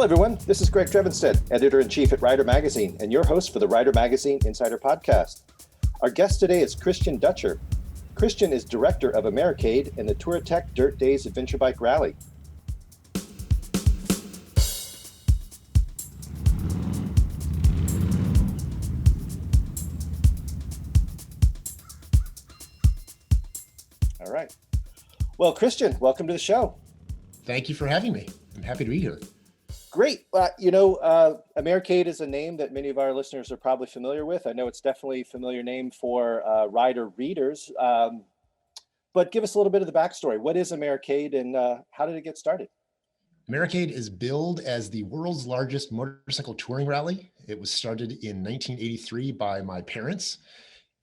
Hello, everyone. This is Greg Trevenstead, editor-in-chief at Rider Magazine, and your host for the Rider Magazine Insider Podcast. Our guest today is Christian Dutcher. Christian is director of Americade and the Touratech DirtDaze Adventure Bike Rally. All right. Well, Christian, welcome to the show. Thank you for having me. I'm happy to be here. Great. Americade is a name that many of our listeners are probably familiar with. I know it's definitely a familiar name for rider readers, but give us a little bit of the backstory. What is Americade and how did it get started? Americade is billed as the world's largest motorcycle touring rally. It was started in 1983 by my parents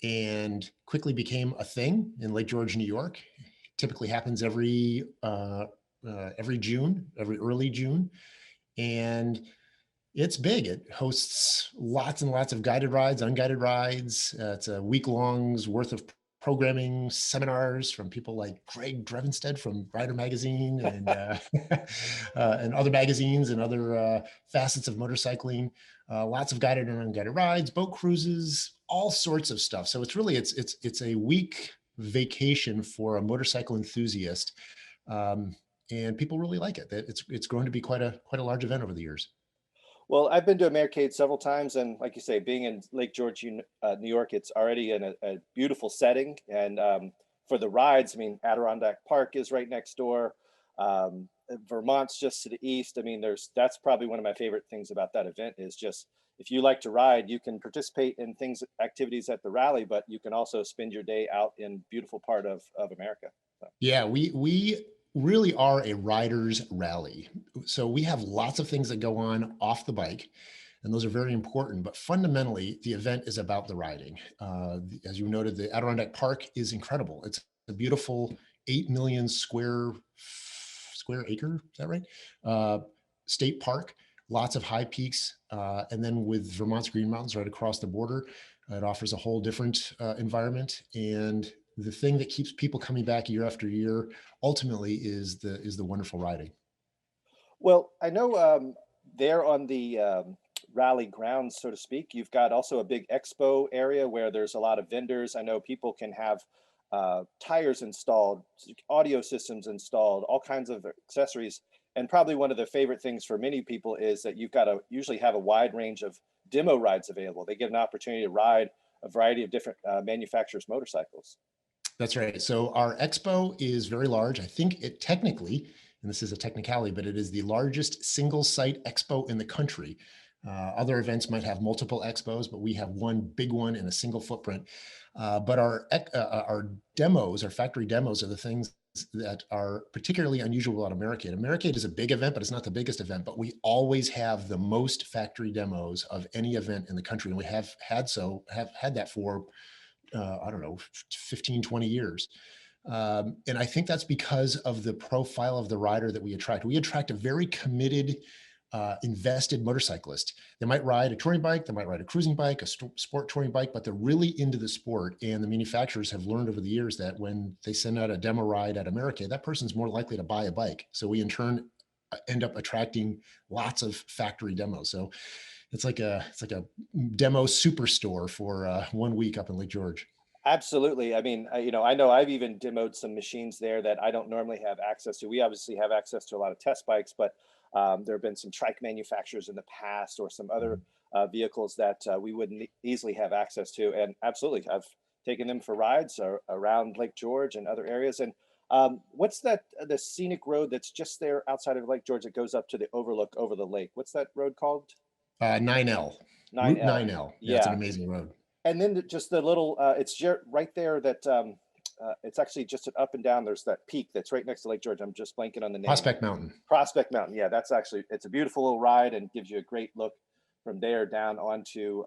and quickly became a thing in Lake George, New York. It typically happens every June, every early June. And it's big. It hosts lots and lots of guided rides, unguided rides. It's a week-long's worth of programming, seminars from people like Greg Trevenstead from Rider Magazine and and other magazines and other facets of motorcycling. Lots of guided and unguided rides, boat cruises, all sorts of stuff. So it's really it's a week vacation for a motorcycle enthusiast. And people really like it. It's grown to be quite a large event over the years. Well, I've been to Americade several times, and like you say, being in Lake George, New York, it's already in a beautiful setting. And for the rides, I mean, Adirondack Park is right next door. Vermont's just to the east. I mean, that's probably one of my favorite things about that event is just if you like to ride, you can participate in activities at the rally, but you can also spend your day out in beautiful part of America. So. Yeah, we really are a rider's rally. So we have lots of things that go on off the bike, and those are very important. But fundamentally, the event is about the riding. As you noted, the Adirondack Park is incredible. It's a beautiful 8 million square acre, is that right? State park, lots of high peaks. And then with Vermont's Green Mountains right across the border, it offers a whole different environment. And the thing that keeps people coming back year after year ultimately is the wonderful riding. Well, I know there on the rally grounds, so to speak, you've got also a big expo area where there's a lot of vendors. I know people can have tires installed, audio systems installed, all kinds of accessories. And probably one of the favorite things for many people is that you've got to usually have a wide range of demo rides available. They get an opportunity to ride a variety of different manufacturers' motorcycles. That's right. So our expo is very large. I think it technically, and this is a technicality, but it is the largest single site expo in the country. Other events might have multiple expos, but we have one big one in a single footprint. But our demos, our factory demos, are the things that are particularly unusual about Americade. Americade is a big event, but it's not the biggest event, but we always have the most factory demos of any event in the country. And we have had that for 15, 20 years. And I think that's because of the profile of the rider that we attract. We attract a very committed, invested motorcyclist. They might ride a touring bike, they might ride a cruising bike, a sport touring bike, but they're really into the sport. And the manufacturers have learned over the years that when they send out a demo ride at Americade, that person's more likely to buy a bike. So we in turn end up attracting lots of factory demos. So it's like a demo superstore for 1 week up in Lake George. Absolutely. I mean, I know I've even demoed some machines there that I don't normally have access to. We obviously have access to a lot of test bikes, but there have been some trike manufacturers in the past or some other vehicles that we wouldn't easily have access to. And absolutely, I've taken them for rides around Lake George and other areas. And what's the scenic road that's just there outside of Lake George that goes up to the overlook over the lake? What's that road called? 9L. Route 9L. Yeah, it's an amazing road. And then just the little, it's right there that it's actually just an up and down. There's that peak that's right next to Lake George. I'm just blanking on the name. Prospect Mountain. Prospect Mountain. Yeah, it's a beautiful little ride and gives you a great look from there down onto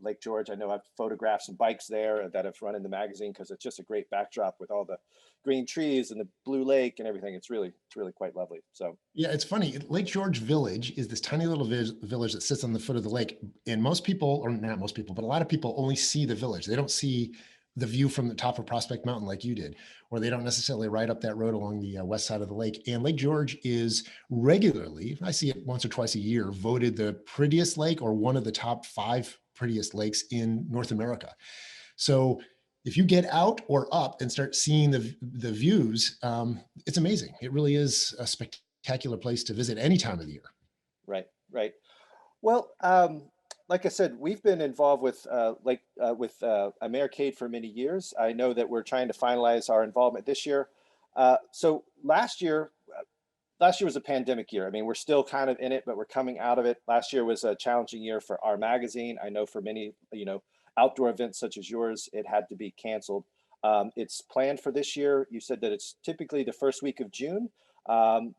Lake George. I know I've photographed some bikes there that have run in the magazine because it's just a great backdrop with all the green trees and the blue lake and everything. It's really quite lovely. So yeah, it's funny. Lake George Village is this tiny little village that sits on the foot of the lake, and most people, or not most people, but a lot of people only see the village. They don't see the view from the top of Prospect Mountain like you did, or they don't necessarily ride up that road along the west side of the lake. And Lake George is regularly, I see it once or twice a year, voted the prettiest lake or one of the top 5 prettiest lakes in North America. So if you get out or up and start seeing the views, it's amazing. It really is a spectacular place to visit any time of the year. Right, right. Well, like I said, we've been involved with Americade for many years. I know that we're trying to finalize our involvement this year. So last year was a pandemic year. I mean, we're still kind of in it, but we're coming out of it. Last year was a challenging year for our magazine. I know for many, outdoor events such as yours, it had to be canceled. It's planned for this year. You said that it's typically the first week of June. Um,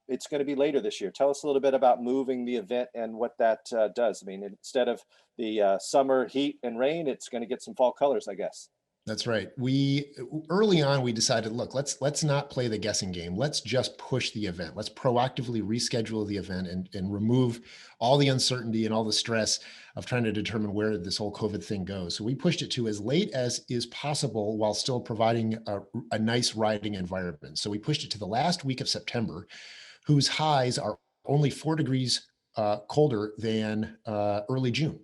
it's going to be later this year. Tell us a little bit about moving the event and what that does. I mean, instead of the summer heat and rain, it's going to get some fall colors, I guess. That's right. We early on we decided, look, let's not play the guessing game. Let's just push the event. Let's proactively reschedule the event and remove all the uncertainty and all the stress of trying to determine where this whole COVID thing goes. So we pushed it to as late as is possible while still providing a nice riding environment. So we pushed it to the last week of September, whose highs are only 4 degrees colder than early June.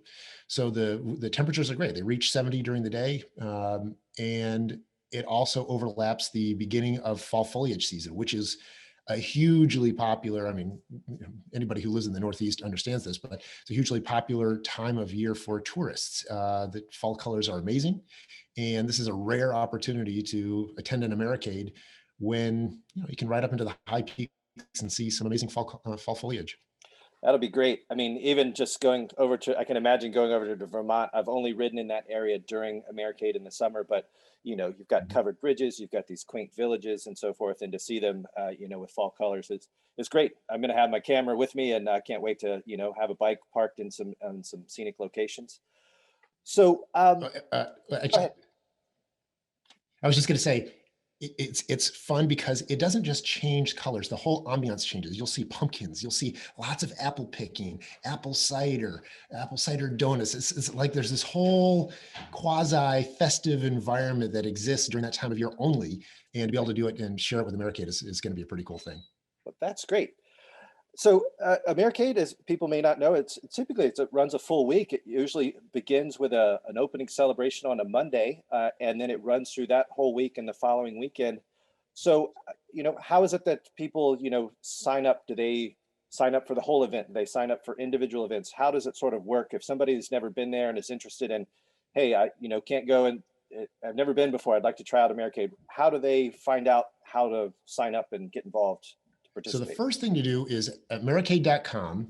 So the temperatures are great. They reach 70 during the day, and it also overlaps the beginning of fall foliage season, which is a hugely popular. I mean, anybody who lives in the Northeast understands this, but it's a hugely popular time of year for tourists. The fall colors are amazing, and this is a rare opportunity to attend an Americade when you can ride up into the high peaks and see some amazing fall foliage. That'll be great. I mean, even just going over to, I can imagine going over to Vermont. I've only ridden in that area during Americade in the summer, but you've got Mhm. covered bridges, you've got these quaint villages and so forth, and to see them, with fall colors, it's great. I'm going to have my camera with me, and I can't wait to, have a bike parked in some scenic locations. So, go Actually, ahead. I was just going to say, it's fun because it doesn't just change colors. The whole ambiance changes. You'll see pumpkins. You'll see lots of apple picking, apple cider donuts. It's like there's this whole quasi festive environment that exists during that time of year only. And to be able to do it and share it with Americade is going to be a pretty cool thing. But that's great. So Americade, as people may not know, it runs a full week. It usually begins with an opening celebration on a Monday, and then it runs through that whole week and the following weekend. So, how is it that people, sign up? Do they sign up for the whole event? Do they sign up for individual events? How does it sort of work? If somebody's never been there and is interested in, hey, I, can't go and I've never been before. I'd like to try out Americade. How do they find out how to sign up and get involved to So the participate? first thing to do is Americade.com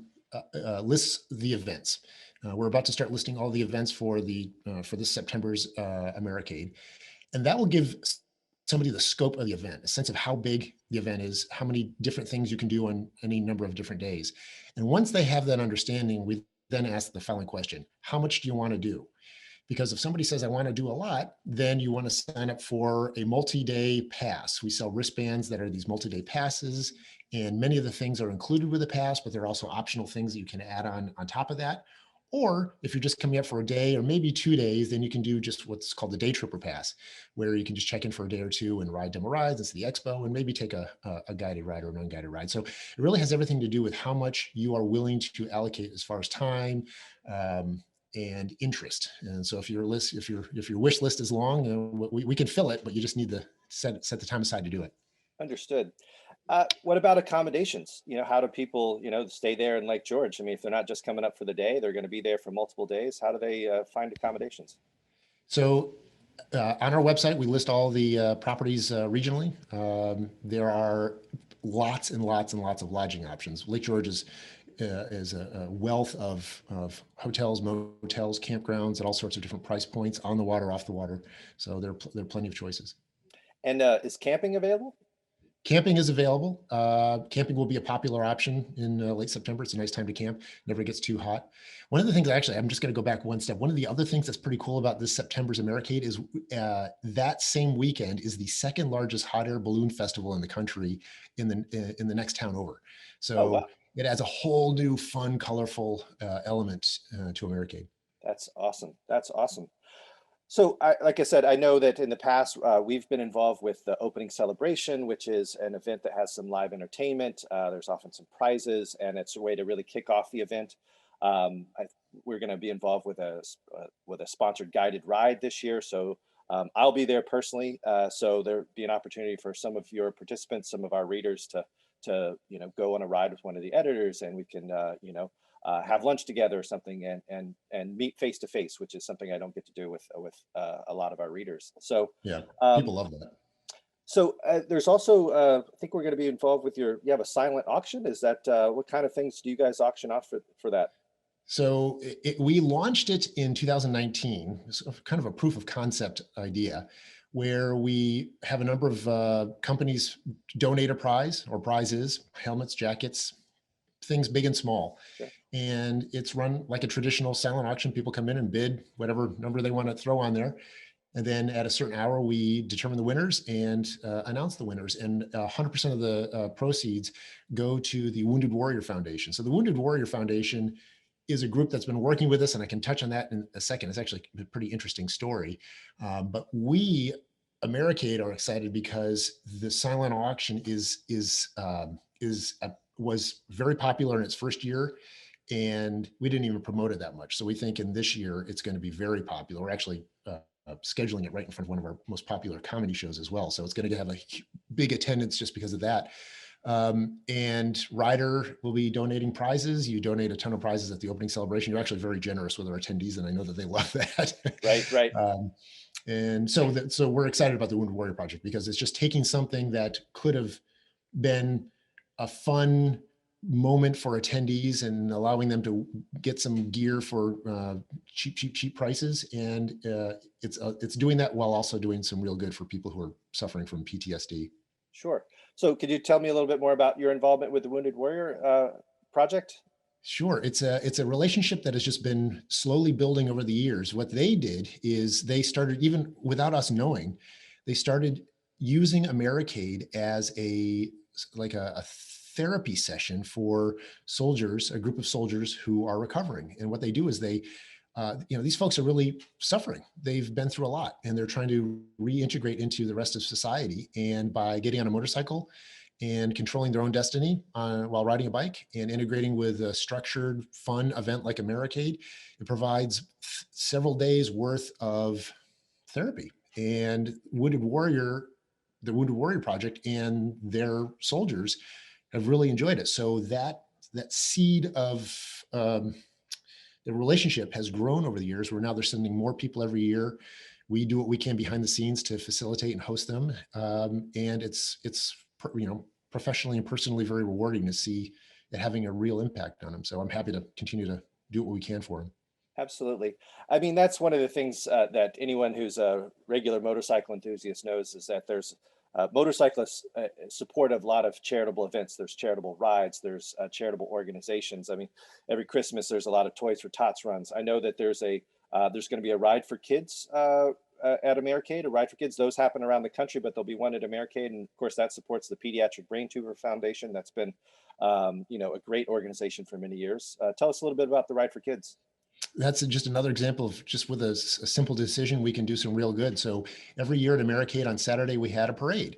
lists the events. We're about to start listing all the events for this September's Americade, and that will give somebody the scope of the event, a sense of how big the event is, how many different things you can do on any number of different days. And once they have that understanding, we then ask the following question: how much do you want to do? Because if somebody says, I want to do a lot, then you want to sign up for a multi-day pass. We sell wristbands that are these multi-day passes, and many of the things are included with the pass, but there are also optional things that you can add on top of that. Or if you're just coming up for a day or maybe 2 days, then you can do just what's called the day tripper pass, where you can just check in for a day or two and ride demo rides and see the expo and maybe take a guided ride or an unguided ride. So it really has everything to do with how much you are willing to allocate as far as time, um, and interest. And so if your wish list is long, we can fill it, but you just need to set the time aside to do it. Understood. What about accommodations? How do people, stay there in Lake George? I mean, if they're not just coming up for the day, they're going to be there for multiple days. How do they find accommodations? So on our website, we list all the properties regionally. There are lots and lots and lots of lodging options. Lake George is a wealth of hotels, motels, campgrounds at all sorts of different price points, on the water, off the water. So there are plenty of choices. And is camping available? Camping is available. Camping will be a popular option in late September. It's a nice time to camp. Never gets too hot. One of the things, actually, I'm just going to go back one step. One of the other things that's pretty cool about this September's Americade is that same weekend is the second largest hot air balloon festival in the country in the next town over. Oh, So wow. it adds a whole new fun, colorful element to Americade. That's awesome. That's awesome. So, like I said, I know that in the past we've been involved with the opening celebration, which is an event that has some live entertainment. There's often some prizes, and it's a way to really kick off the event. Um, I, we're going to be involved with with a sponsored guided ride this year, so I'll be there personally. So there'll be an opportunity for some of your participants, some of our readers, to go on a ride with one of the editors, and we can have lunch together or something, and meet face to face, which is something I don't get to do with a lot of our readers. So, Yeah, um, people love that. there's also I think we're going to be involved with you have a silent auction. Is that what kind of things do you guys auction off for that? So we launched it in 2019. It's kind of a proof of concept idea where we have a number of companies donate a prize or prizes, helmets, jackets, things big and small. Sure. And it's run like a traditional silent auction. People come in and bid whatever number they want to throw on there. And then at a certain hour, we determine the winners and announce the winners. And 100% of the proceeds go to the Wounded Warrior Foundation. So the Wounded Warrior Foundation is a group that's been working with us, and I can touch on that in a second. It's actually a pretty interesting story. But we, Americade, are excited because the silent auction was very popular in its first year, and we didn't even promote it that much. So we think in this year it's going to be very popular. We're actually scheduling it right in front of one of our most popular comedy shows as well. So it's going to have a big attendance just because of that. And Ryder will be donating prizes. You donate a ton of prizes at the opening celebration. You're actually very generous with our attendees, and I know that they love that. Right, right. And so we're excited about the Wounded Warrior Project because it's just taking something that could have been a fun moment for attendees and allowing them to get some gear for cheap prices. And it's doing that while also doing some real good for people who are suffering from PTSD. Sure. So, could you tell me a little bit more about your involvement with the Wounded Warrior project? Sure. It's a relationship that has just been slowly building over the years. What they did is they started, even without us knowing, they started using Americade as a therapy session for soldiers, a group of soldiers who are recovering. And what they do is these folks are really suffering. They've been through a lot, and they're trying to reintegrate into the rest of society. And by getting on a motorcycle and controlling their own destiny while riding a bike and integrating with a structured, fun event like Americade, it provides several days worth of therapy. And the Wounded Warrior Project and their soldiers have really enjoyed it. So that seed of the relationship has grown over the years, where now they're sending more people every year. We do what we can behind the scenes to facilitate and host them, and it's professionally and personally very rewarding to see it having a real impact on them. So I'm happy to continue to do what we can for them. Absolutely. I mean, that's one of the things that anyone who's a regular motorcycle enthusiast knows is that there's motorcyclists support a lot of charitable events. There's charitable rides. There's charitable organizations. I mean, every Christmas there's a lot of Toys for Tots runs. I know that there's going to be a ride for kids at Americade, a ride for kids. Those happen around the country, but there'll be one at Americade, and of course that supports the Pediatric Brain Tumor Foundation. That's been a great organization for many years. Tell us a little bit about the ride for kids. That's just another example of just with a simple decision, we can do some real good. So every year at Americade on Saturday, we had a parade.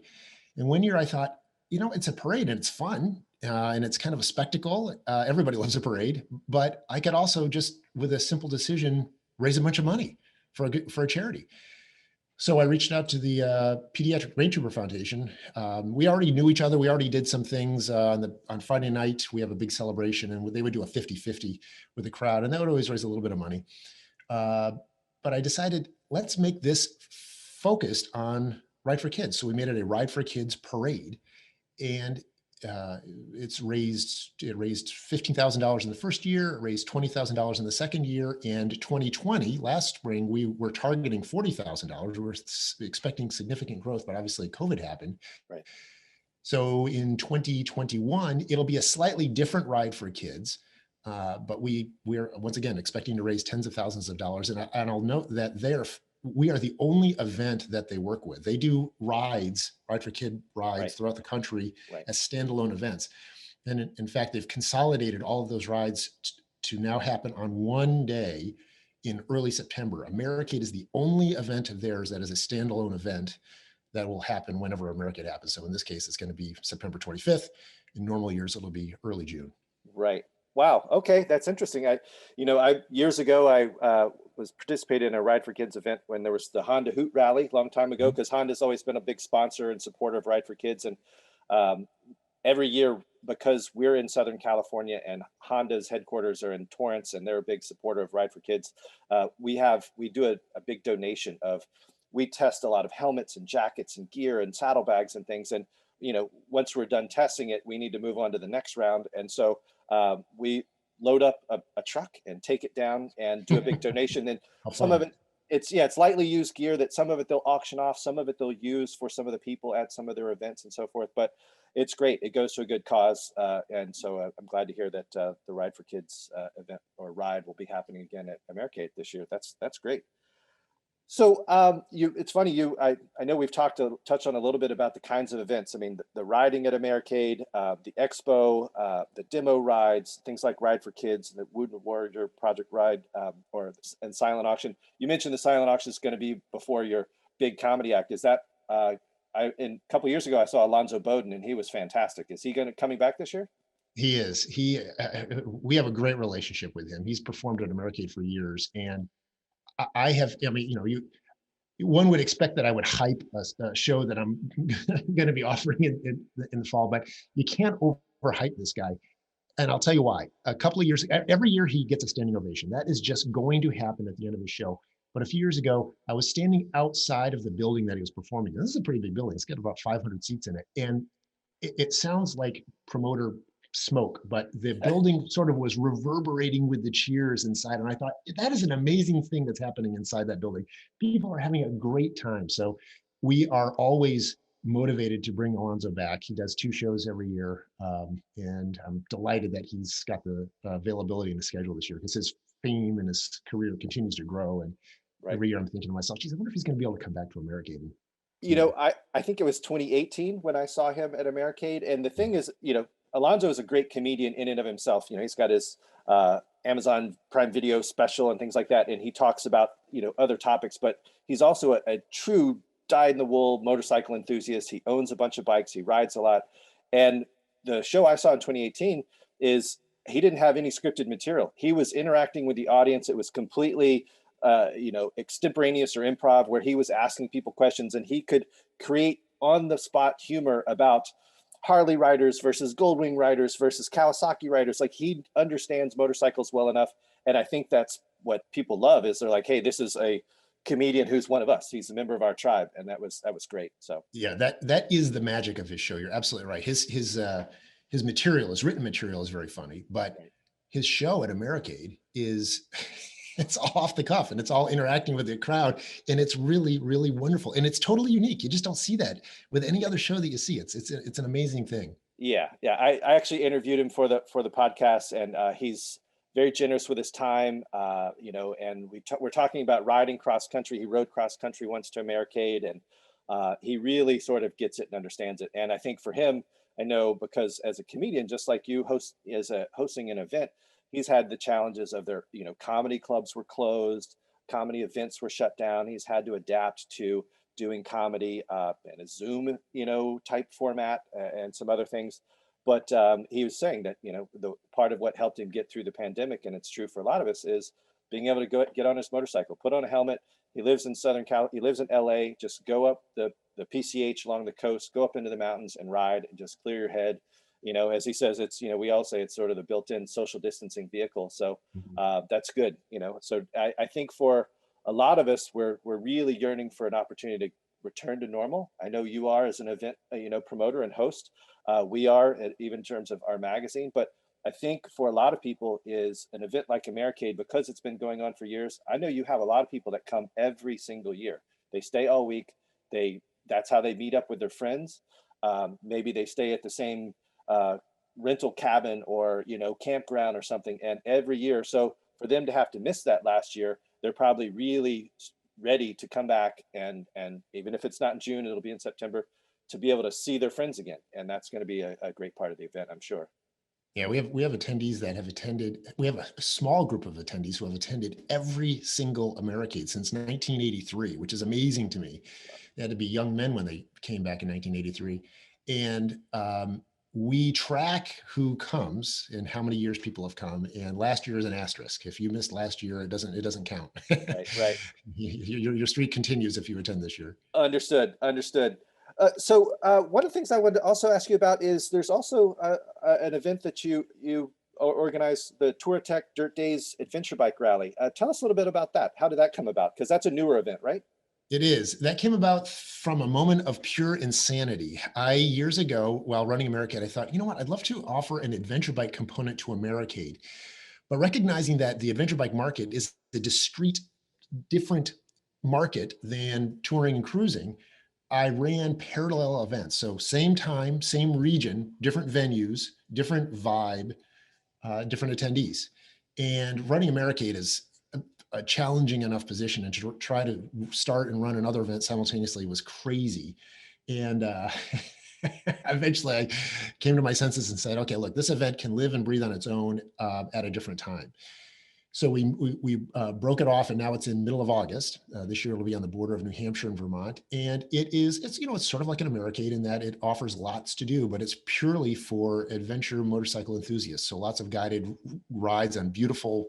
And one year I thought, it's a parade and it's fun and it's kind of a spectacle. Everybody loves a parade, but I could also just, with a simple decision, raise a bunch of money for a charity. So I reached out to the Pediatric Brain Tumor Foundation. We already knew each other. We already did some things on Friday night. We have a big celebration, and they would do a 50-50 with the crowd, and that would always raise a little bit of money. But I decided, let's make this focused on Ride for Kids. So we made it a Ride for Kids parade, and it raised $15,000 in the first year. It raised $20,000 in the second year. And 2020, last spring, we were targeting $40,000. We were expecting significant growth, but obviously COVID happened. Right. So in 2021, it'll be a slightly different Ride for Kids. But we're once again expecting to raise tens of thousands of dollars. And I'll note that we are the only event that they work with. They do Ride for Kid rides throughout the country as standalone events. And in fact, they've consolidated all of those rides to now happen on one day in early September. Americade is the only event of theirs that is a standalone event that will happen whenever Americade happens. So in this case, it's going to be September 25th. In normal years, it'll be early June. Right. Wow. Okay, that's interesting. I years ago was participating in a Ride for Kids event when there was the Honda Hoot Rally a long time ago, because Honda's always been a big sponsor and supporter of Ride for Kids, and um, every year, because we're in Southern California and Honda's headquarters are in Torrance and they're a big supporter of Ride for Kids, we do a big donation of, we test a lot of helmets and jackets and gear and saddlebags and things, and once we're done testing it, we need to move on to the next round, and so we load up a truck and take it down and do a big donation. And How some of fun. it, it's lightly used gear that some of it they'll auction off, some of it they'll use for some of the people at some of their events and so forth. But it's great. It goes to a good cause, and so I'm glad to hear that the Ride for Kids event or ride will be happening again at Americade this year. That's great. So it's funny, I know we've touched on a little bit about the kinds of events. I mean, the riding at Americade, the expo, the demo rides, things like Ride for Kids, the Wounded Warrior Project Ride, and silent auction. You mentioned the silent auction is going to be before your big comedy act. Is that a couple years ago I saw Alonzo Bowden and he was fantastic. Is he coming back this year? He is. We have a great relationship with him. He's performed at Americade for years, and I have. I mean, one would expect that I would hype a show that I'm going to be offering in the fall, but you can't overhype this guy. And I'll tell you why. A couple of years, every year he gets a standing ovation. That is just going to happen at the end of the show. But a few years ago, I was standing outside of the building that he was performing. This is a pretty big building. It's got about 500 seats in it. And it sounds like promoter smoke, but the building sort of was reverberating with the cheers inside. And I thought, that is an amazing thing that's happening inside that building. People are having a great time. So we are always motivated to bring Alonzo back. He does 2 shows every year. And I'm delighted that he's got the availability in the schedule this year, because his fame and his career continues to grow. And Right. every year I'm thinking to myself, geez, I wonder if he's going to be able to come back to Americade. I think it was 2018 when I saw him at Americade. And the thing is, Alonzo is a great comedian in and of himself. He's got his Amazon Prime Video special and things like that. And he talks about, other topics, but he's also a true dyed-in-the-wool motorcycle enthusiast. He owns a bunch of bikes. He rides a lot. And the show I saw in 2018 is he didn't have any scripted material. He was interacting with the audience. It was completely extemporaneous or improv, where he was asking people questions and he could create on the spot humor about Harley riders versus Goldwing riders versus Kawasaki riders. Like, he understands motorcycles well enough. And I think that's what people love, is they're like, hey, this is a comedian who's one of us. He's a member of our tribe. And that was great. So Yeah, that is the magic of his show. You're absolutely right. His material, his written material, is very funny, but right. his show at Americade is it's all off the cuff and it's all interacting with the crowd, and it's really, really wonderful, and it's totally unique. You just don't see that with any other show that you see. It's an amazing thing. Yeah. I actually interviewed him for the podcast, and he's very generous with his time. And we're talking about riding cross country. He rode cross country once to Americade, and he really sort of gets it and understands it. And I think for him, I know, because as a comedian, just like you, hosting an event, he's had the challenges of their, comedy clubs were closed, comedy events were shut down. He's had to adapt to doing comedy in a Zoom, type format, and some other things. But he was saying that, the part of what helped him get through the pandemic, and it's true for a lot of us, is being able to get on his motorcycle, put on a helmet. He lives in Southern Cal. He lives in LA. Just go up the PCH along the coast, go up into the mountains and ride, and just clear your head. As he says, it's, we all say it's sort of the built-in social distancing vehicle. So Mhm. that's good. So I think for a lot of us, we're really yearning for an opportunity to return to normal. I know you are, as an event, promoter and host. We are, even in terms of our magazine. But I think for a lot of people, is an event like Americade, because it's been going on for years. I know you have a lot of people that come every single year. They stay all week. That's how they meet up with their friends. Maybe they stay at the same uh, rental cabin or campground or something. And every year, so for them to have to miss that last year, they're probably really ready to come back, and even if it's not in June, it'll be in September, to be able to see their friends again. And that's going to be a great part of the event, I'm sure. Yeah, we have attendees that have attended. We have a small group of attendees who have attended every single Americade since 1983, which is amazing to me. They had to be young men when they came back in 1983, and we track who comes and how many years people have come. And last year is an asterisk. If you missed last year, it doesn't count. Right, right. Your streak continues if you attend this year. Understood, understood. One of the things I wanted to also ask you about is there's also an event that you organize, the Touratech DirtDaze Adventure Bike Rally. Tell us a little bit about that. How did that come about? Because that's a newer event, right? It is. That came about from a moment of pure insanity. Years ago, while running Americade, I thought, you know what? I'd love to offer an adventure bike component to Americade. But recognizing that the adventure bike market is a discrete, different market than touring and cruising, I ran parallel events. So same time, same region, different venues, different vibe, different attendees. And running Americade is a challenging enough position, and to try to start and run another event simultaneously was crazy. And eventually I came to my senses and said, okay, look, this event can live and breathe on its own at a different time. So we broke it off, and now it's in middle of August. This year it'll be on the border of New Hampshire and Vermont, and it's sort of like an Americade in that it offers lots to do, but it's purely for adventure motorcycle enthusiasts. So lots of guided rides on beautiful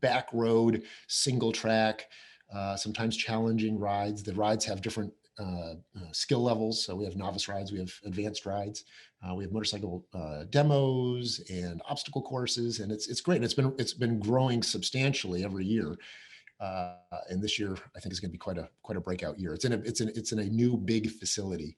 back road, single track, sometimes challenging rides. The rides have different skill levels. So we have novice rides, we have advanced rides, we have motorcycle demos and obstacle courses, and it's great. It's been growing substantially every year, and this year I think is going to be quite a breakout year. It's in a new big facility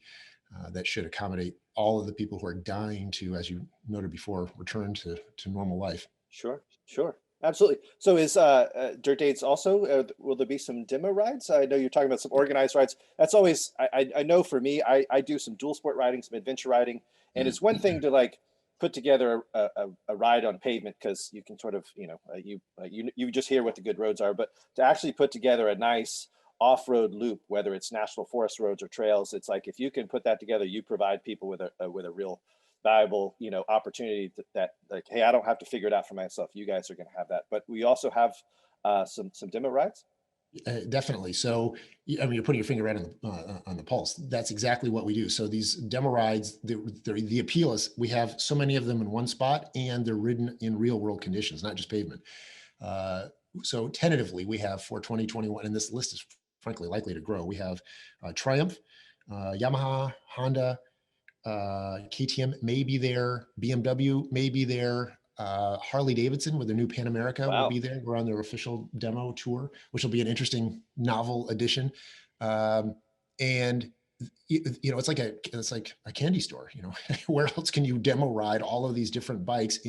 that should accommodate all of the people who are dying to, as you noted before, return to normal life. Sure, sure. Absolutely. So is Dirt Dates also, will there be some demo rides? I know you're talking about some organized rides. That's always, I know for me, I do some dual sport riding, some adventure riding, and it's one thing to like put together a ride on pavement because you can sort of, you just hear what the good roads are, but to actually put together a nice off-road loop, whether it's national forest roads or trails, it's like if you can put that together, you provide people with a real valuable opportunity that like, hey, I don't have to figure it out for myself, you guys are going to have that. But we also have some demo rides. Definitely. So, I mean, you're putting your finger right on the pulse. That's exactly what we do. So these demo rides, the appeal is we have so many of them in one spot, and they're ridden in real world conditions, not just pavement. So tentatively, we have for 2021, and this list is frankly likely to grow. We have Triumph, Yamaha, Honda, KTM may be there, BMW may be there, Harley Davidson with their new Pan America will Wow. be there. We're on their official demo tour, which will be an interesting novel addition. Um, and it's like a candy store. Where else can you demo ride all of these different bikes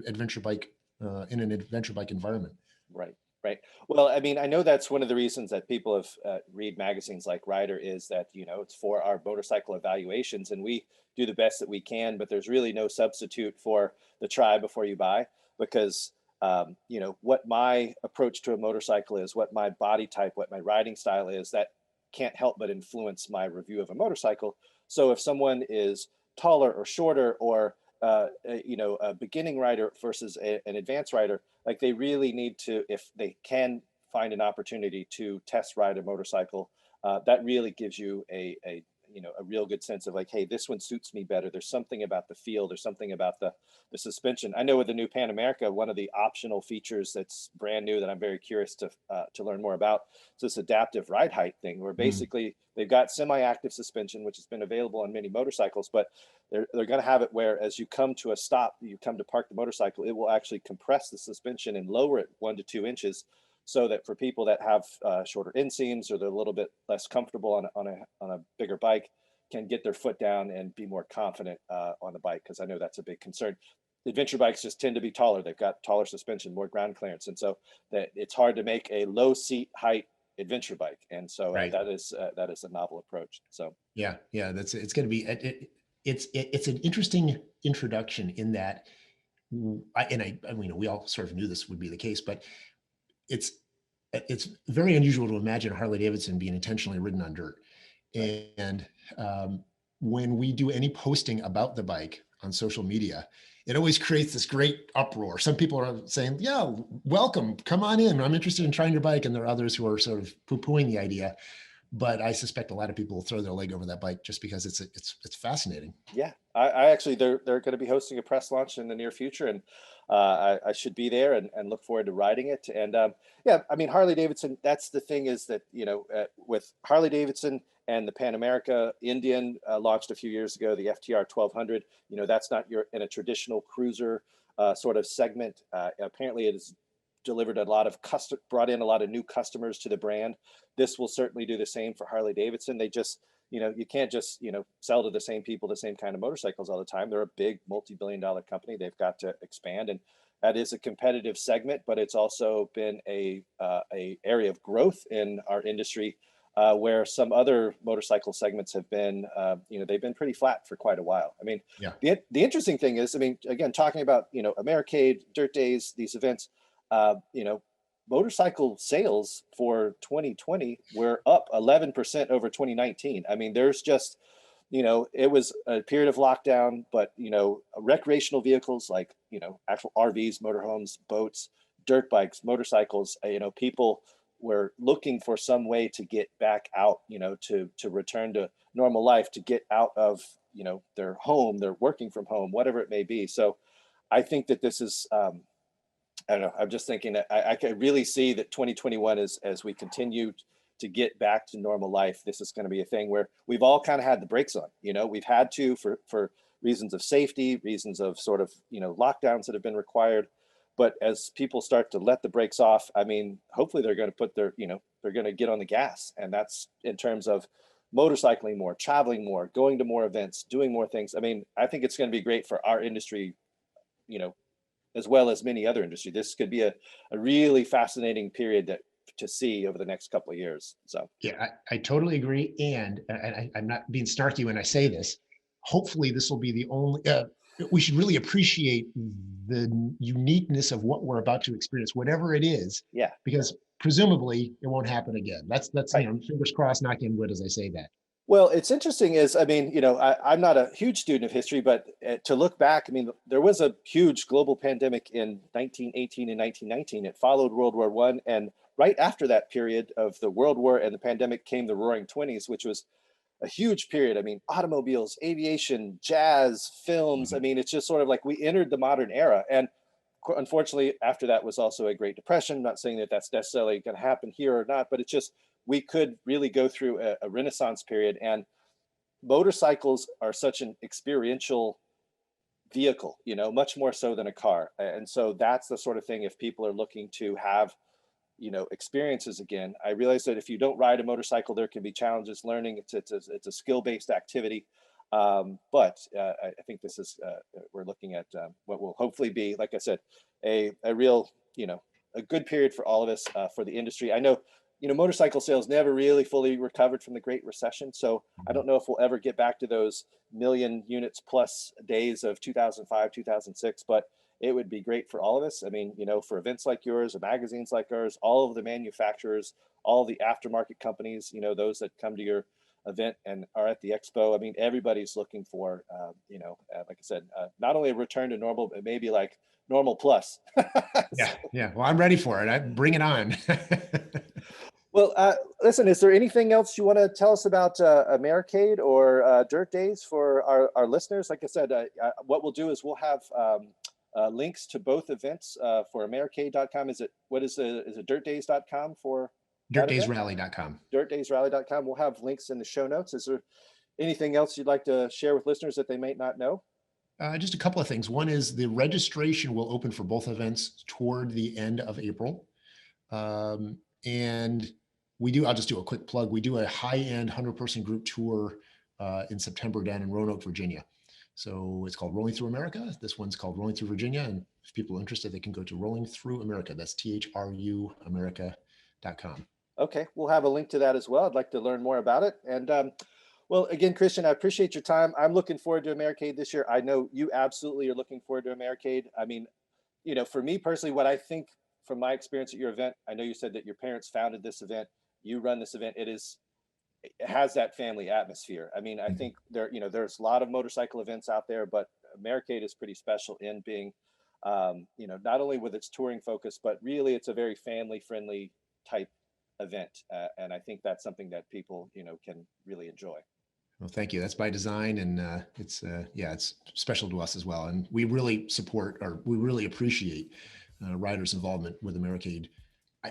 adventure bike in an adventure bike environment? Right, right. Well, I mean, I know that's one of the reasons that people have read magazines like Rider is that, it's for our motorcycle evaluations and we do the best that we can, but there's really no substitute for the try before you buy because, what my approach to a motorcycle is, what my body type, what my riding style is, that can't help but influence my review of a motorcycle. So if someone is taller or shorter or a beginning rider versus an advanced rider, like they really need to, if they can find an opportunity to test ride a motorcycle, that really gives you a real good sense of like, hey, this one suits me better. There's something about the feel. There's something about the suspension. I know with the new Pan America, one of the optional features that's brand new that I'm very curious to learn more about is this adaptive ride height thing, where Mm. basically they've got semi-active suspension, which has been available on many motorcycles, but they're going to have it where as you come to a stop, you come to park the motorcycle, it will actually compress the suspension and lower it 1 to 2 inches so that for people that have shorter inseams or they're a little bit less comfortable on a bigger bike can get their foot down and be more confident on the bike, because I know that's a big concern. Adventure bikes just tend to be taller. They've got taller suspension, more ground clearance, and so that it's hard to make a low seat height adventure bike. And so Right. that is a novel approach. So Yeah. It's going to be it's an interesting introduction in that. I mean, we all sort of knew this would be the case, but it's it's very unusual to imagine Harley Davidson being intentionally ridden on dirt. right, And when we do any posting about the bike on social media, it always creates this great uproar. Some people are saying, yeah, welcome, come on in. I'm interested in trying your bike. And there are others who are sort of poo-pooing the idea. But I suspect a lot of people will throw their leg over that bike just because it's fascinating. Yeah, I actually they're going to be hosting a press launch in the near future, and I should be there and look forward to riding it. And yeah, I mean Harley Davidson. That's the thing is that with Harley Davidson and the Pan America Indian launched a few years ago, the FTR 1200. That's not your in a traditional cruiser sort of segment. Apparently, it has delivered a lot of brought in a lot of new customers to the brand. This will certainly do the same for Harley Davidson. They just you can't just sell to the same people the same kind of motorcycles all the time. They're a big multi-billion-dollar company. They've got to expand, and that is a competitive segment, but it's also been a area of growth in our industry, where some other motorcycle segments have been they've been pretty flat for quite a while. I mean, Yeah. the interesting thing is, I mean, again, talking about Americade, DirtDaze, these events, uh, you know motorcycle sales for 2020 were up 11% over 2019. I mean, there's just, it was a period of lockdown, but, recreational vehicles like, actual RVs, motorhomes, boats, dirt bikes, motorcycles, people were looking for some way to get back out, to return to normal life, to get out of, their home, they're working from home, whatever it may be. So I think that this is, I don't know. I'm just thinking that I can really see that 2021 is as we continue to get back to normal life. This is going to be a thing where we've all kind of had the brakes on. We've had to for reasons of safety, reasons of sort of lockdowns that have been required. But as people start to let the brakes off, I mean, hopefully they're going to put their they're going to get on the gas, and that's in terms of motorcycling more, traveling more, going to more events, doing more things. I mean, I think it's going to be great for our industry. You know, as well as many other industries. This could be a really fascinating period to see over the next couple of years. So Yeah, I totally agree. And I'm not being snarky when I say this. Hopefully, this will be the only. We should really appreciate the uniqueness of what we're about to experience, whatever it is, yeah, because presumably it won't happen again. That's right. fingers crossed, knock on wood, as I say that. Well, it's interesting is, I mean, I'm not a huge student of history, but to look back, I mean, there was a huge global pandemic in 1918 and 1919. It followed World War One, and right after that period of the World War and the pandemic came the Roaring Twenties, which was a huge period. I mean, automobiles, aviation, jazz, films. I Mhm. mean, it's just sort of like we entered the modern era. And unfortunately, after that was also a Great Depression. I'm not saying that that's necessarily going to happen here or not, but it's just we could really go through a Renaissance period. And motorcycles are such an experiential vehicle, much more so than a car. And so that's the sort of thing, if people are looking to have experiences again. I realize that if you don't ride a motorcycle, there can be challenges learning. It's a skill-based activity, but I think this is we're looking at what will hopefully be, like I said, a real a good period for all of us, for the industry. I know motorcycle sales never really fully recovered from the Great Recession, so I don't know if we'll ever get back to those million units plus days of 2005, 2006, but it would be great for all of us. I mean, for events like yours, or magazines like ours, all of the manufacturers, all the aftermarket companies, those that come to your event and are at the expo. I mean, everybody's looking for, like I said, not only a return to normal, but maybe like normal plus. Yeah, So, yeah. Well, I'm ready for it. Bring it on. well, listen, is there anything else you want to tell us about Americade or DirtDaze for our listeners? Like I said, what we'll do is we'll have links to both events for Americade.com. Is it DirtDaze.com for that event? DirtDazeRally.com. DirtDazeRally.com. We'll have links in the show notes. Is there anything else you'd like to share with listeners that they might not know? Just a couple of things. One is the registration will open for both events toward the end of April. And I'll just do a quick plug. We do a high-end 100-person group tour in September down in Roanoke, Virginia. So it's called Rolling Through America. This one's called Rolling Through Virginia. And if people are interested, they can go to Rolling Through America. That's THRU America.com. Okay, we'll have a link to that as well. I'd like to learn more about it. And well, again, Christian, I appreciate your time. I'm looking forward to Americade this year. I know you absolutely are looking forward to Americade. I mean, for me personally, what I think from my experience at your event, I know you said that your parents founded this event, you run this event. It has that family atmosphere. I mean, I think there's a lot of motorcycle events out there, but Americade is pretty special in being, not only with its touring focus, but really it's a very family friendly type event. And I think that's something that people, can really enjoy. Well, thank you. That's by design, and it's special to us as well. And we really support, or we really appreciate riders' involvement with Americade.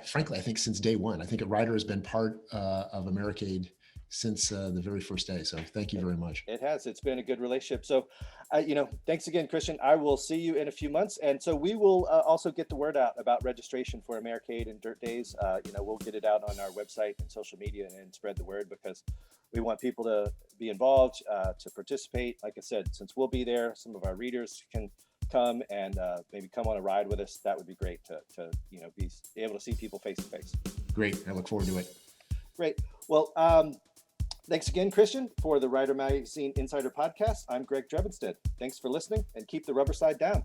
Frankly, I think since day one, I think a rider has been part of Americade since the very first day. So thank you very much. It has. It's been a good relationship. So, thanks again, Christian. I will see you in a few months, and so we will also get the word out about registration for Americade and DirtDaze. We'll get it out on our website and social media and spread the word, because we want people to be involved, to participate. Like I said, since we'll be there, some of our readers can come and maybe come on a ride with us. That would be great to be able to see people face to face. Great. I look forward to it. Great. Well, thanks again, Christian, for the Rider Magazine Insider Podcast. I'm Greg Drevenstedt. Thanks for listening, and keep the rubber side down.